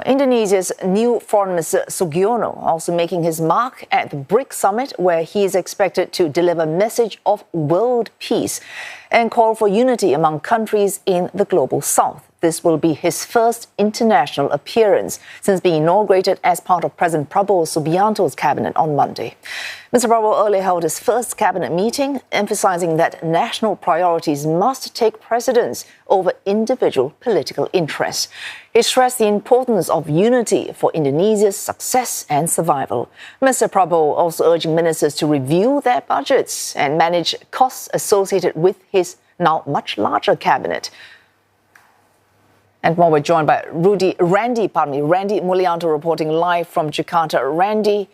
Indonesia's new Foreign Minister Sugiono also making his mark at the BRICS summit, where he is expected to deliver a message of world peace and call for unity among countries in the global south. This will be his first international appearance since being inaugurated as part of President Prabowo Subianto's cabinet on Monday. Mr. Prabowo earlier held his first cabinet meeting, emphasizing that national priorities must take precedence over individual political interests. He stressed the importance of unity for Indonesia's success and survival. Mr. Prabowo also urging ministers to review their budgets and manage costs associated with his now much larger cabinet. And more, we're joined by Randy Mulyanto reporting live from Jakarta. Randy,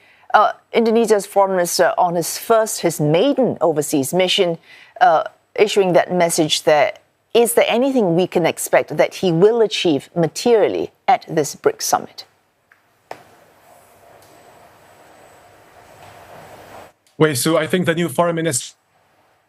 Indonesia's foreign minister on his maiden overseas mission, issuing that message there. Is there anything we can expect that he will achieve materially at this BRICS summit? So I think the new foreign minister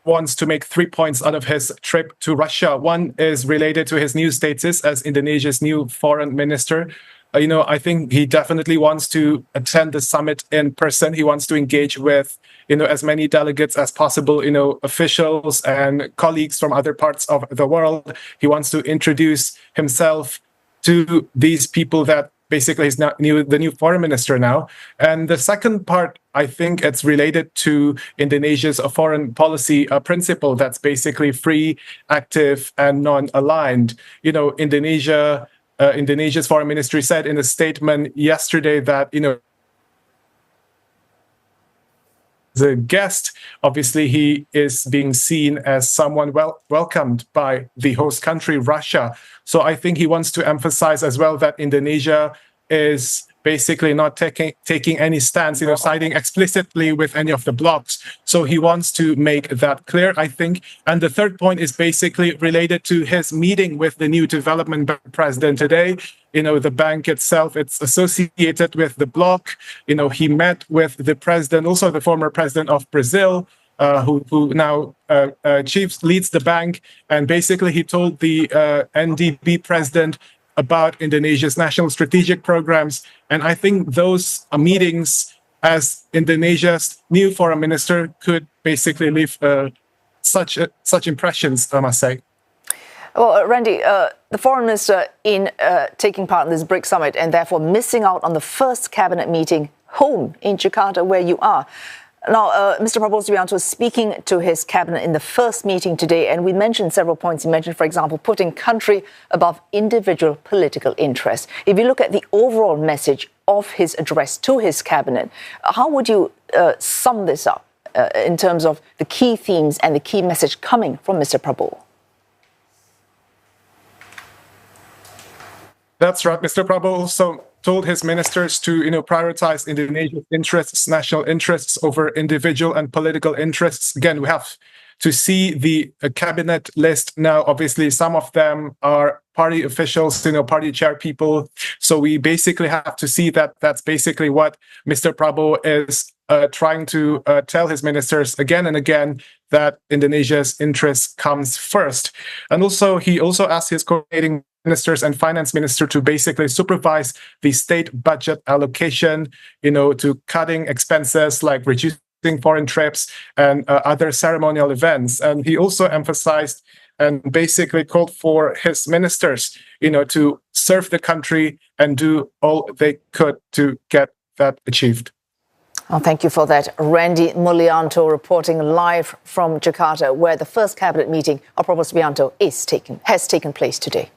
wants to make 3 points out of his trip to Russia. One is related to his new status as Indonesia's new foreign minister. I think he definitely wants to attend the summit in person. He wants to engage with, as many delegates as possible, officials and colleagues from other parts of the world. He wants to introduce himself to these people that basically he's the new foreign minister now. And the second part, I think it's related to Indonesia's foreign policy principle that's basically free, active, and non-aligned. Indonesia's foreign ministry said in a statement yesterday that, the guest, obviously, he is being seen as someone welcomed by the host country, Russia. So I think he wants to emphasize as well that Indonesia is basically not taking any stance, siding explicitly with any of the blocs. So he wants to make that clear, I think. And the third point is basically related to his meeting with the new development bank president today. The bank itself, it's associated with the bloc. He met with the president, also the former president of Brazil, who now leads the bank. And basically he told the NDB president about Indonesia's national strategic programs. And I think those meetings as Indonesia's new foreign minister could basically leave such impressions, I must say. Well, Randy, the foreign minister in taking part in this BRICS summit and therefore missing out on the first cabinet meeting home in Jakarta, where you are. Now, Mr. Prabowo Subianto is speaking to his cabinet in the first meeting today, and we mentioned several points. He mentioned, for example, putting country above individual political interests. If you look at the overall message of his address to his cabinet, how would you sum this up in terms of the key themes and the key message coming from Mr. Prabowo? That's right. Mr. Prabowo also told his ministers to, prioritize Indonesia's interests, national interests over individual and political interests. Again, we have to see the cabinet list now. Obviously, some of them are party officials, party chair people. So we basically have to see that that's basically what Mr. Prabowo is trying to tell his ministers again and again, that Indonesia's interest comes first. And also, he also asked his coordinating ministers and finance minister to basically supervise the state budget allocation, to cutting expenses like reducing foreign trips and other ceremonial events. And he also emphasized and basically called for his ministers, to serve the country and do all they could to get that achieved. Well, thank you for that. Randy Mulyanto reporting live from Jakarta, where the first cabinet meeting of Prabowo Subianto has taken place today.